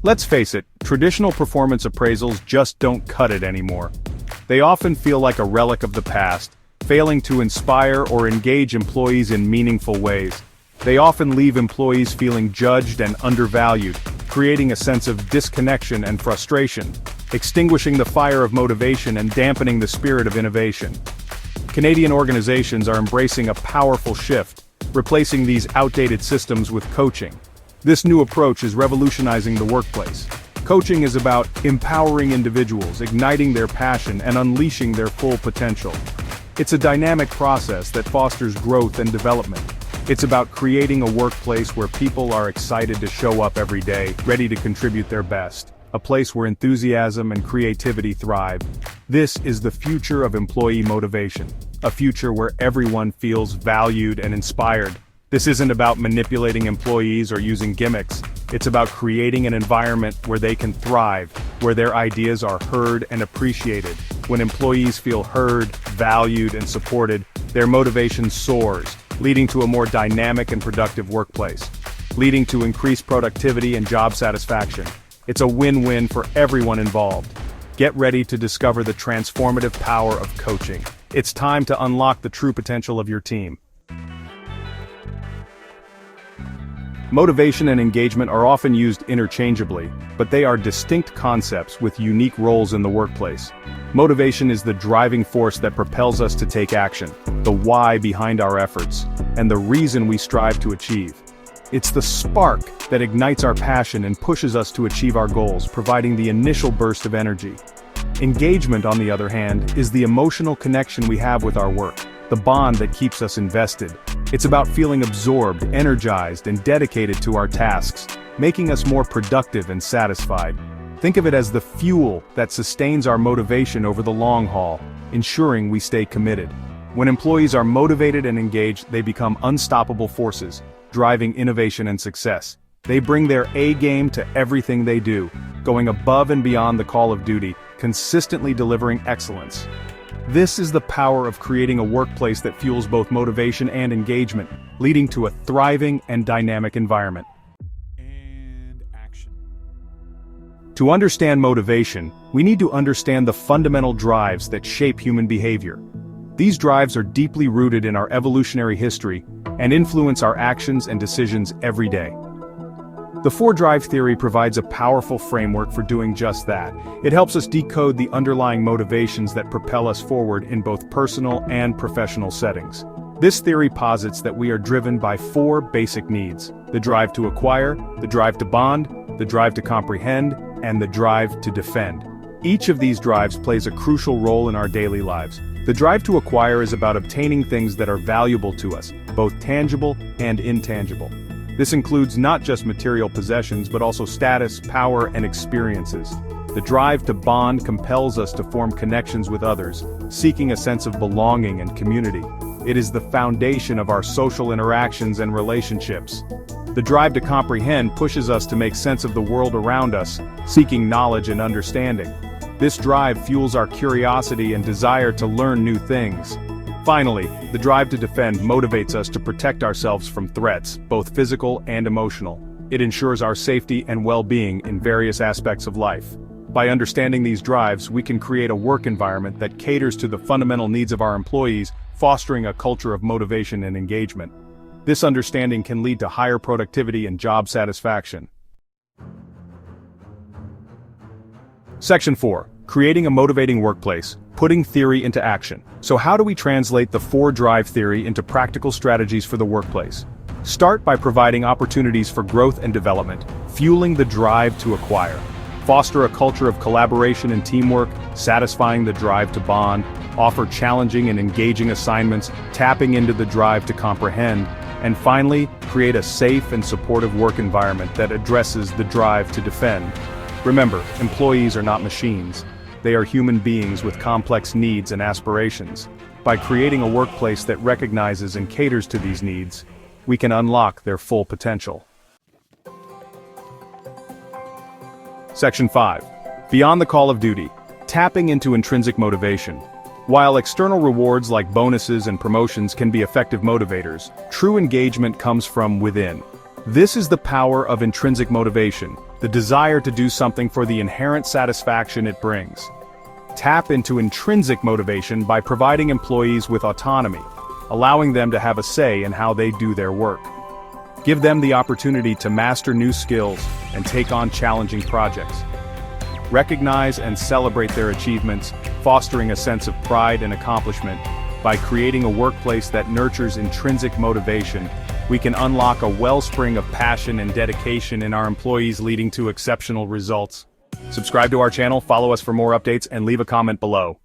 Let's face it, traditional performance appraisals just don't cut it anymore. They often feel like a relic of the past, failing to inspire or engage employees in meaningful ways. They often leave employees feeling judged and undervalued, creating a sense of disconnection and frustration, extinguishing the fire of motivation and dampening the spirit of innovation. Canadian organizations are embracing a powerful shift, replacing these outdated systems with coaching. This new approach is revolutionizing the workplace. Coaching is about empowering individuals, igniting their passion, and unleashing their full potential. It's a dynamic process that fosters growth and development. It's about creating a workplace where people are excited to show up every day, ready to contribute their best. A place where enthusiasm and creativity thrive. This is the future of employee motivation. A future where everyone feels valued and inspired. This isn't about manipulating employees or using gimmicks. It's about creating an environment where they can thrive, where their ideas are heard and appreciated. When employees feel heard, valued, and supported, their motivation soars, leading to a more dynamic and productive workplace, leading to increased productivity and job satisfaction. It's a win-win for everyone involved. Get ready to discover the transformative power of coaching. It's time to unlock the true potential of your team. Motivation and engagement are often used interchangeably, but they are distinct concepts with unique roles in the workplace. Motivation is the driving force that propels us to take action, the why behind our efforts, and the reason we strive to achieve. It's the spark that ignites our passion and pushes us to achieve our goals, providing the initial burst of energy. Engagement, on the other hand, is the emotional connection we have with our work, the bond that keeps us invested. It's about feeling absorbed, energized, and dedicated to our tasks, making us more productive and satisfied. Think of it as the fuel that sustains our motivation over the long haul, ensuring we stay committed. When employees are motivated and engaged, they become unstoppable forces, driving innovation and success. They bring their A-game to everything they do, going above and beyond the call of duty, consistently delivering excellence. This is the power of creating a workplace that fuels both motivation and engagement, leading to a thriving and dynamic environment. And action. To understand motivation, we need to understand the fundamental drives that shape human behavior. These drives are deeply rooted in our evolutionary history and influence our actions and decisions every day. The four-drive theory provides a powerful framework for doing just that. It helps us decode the underlying motivations that propel us forward in both personal and professional settings. This theory posits that we are driven by four basic needs: the drive to acquire, the drive to bond, the drive to comprehend, and the drive to defend. Each of these drives plays a crucial role in our daily lives. The drive to acquire is about obtaining things that are valuable to us, both tangible and intangible. This includes not just material possessions but also status, power, and experiences. The drive to bond compels us to form connections with others, seeking a sense of belonging and community. It is the foundation of our social interactions and relationships. The drive to comprehend pushes us to make sense of the world around us, seeking knowledge and understanding. This drive fuels our curiosity and desire to learn new things. Finally, the drive to defend motivates us to protect ourselves from threats, both physical and emotional. It ensures our safety and well-being in various aspects of life. By understanding these drives, we can create a work environment that caters to the fundamental needs of our employees, fostering a culture of motivation and engagement. This understanding can lead to higher productivity and job satisfaction. Section 4. Creating a motivating workplace, putting theory into action. So how do we translate the four-drive theory into practical strategies for the workplace? Start by providing opportunities for growth and development, fueling the drive to acquire. Foster a culture of collaboration and teamwork, satisfying the drive to bond. Offer challenging and engaging assignments, tapping into the drive to comprehend. And finally, create a safe and supportive work environment that addresses the drive to defend. Remember, employees are not machines. They are human beings with complex needs and aspirations. By creating a workplace that recognizes and caters to these needs, we can unlock their full potential. Section 5. Beyond the call of duty, tapping into intrinsic motivation. While external rewards like bonuses and promotions can be effective motivators, true engagement comes from within. This is the power of intrinsic motivation, the desire to do something for the inherent satisfaction it brings. Tap into intrinsic motivation by providing employees with autonomy, allowing them to have a say in how they do their work. Give them the opportunity to master new skills and take on challenging projects. Recognize and celebrate their achievements, fostering a sense of pride and accomplishment. By creating a workplace that nurtures intrinsic motivation, we can unlock a wellspring of passion and dedication in our employees, leading to exceptional results. Subscribe to our channel, follow us for more updates, and leave a comment below.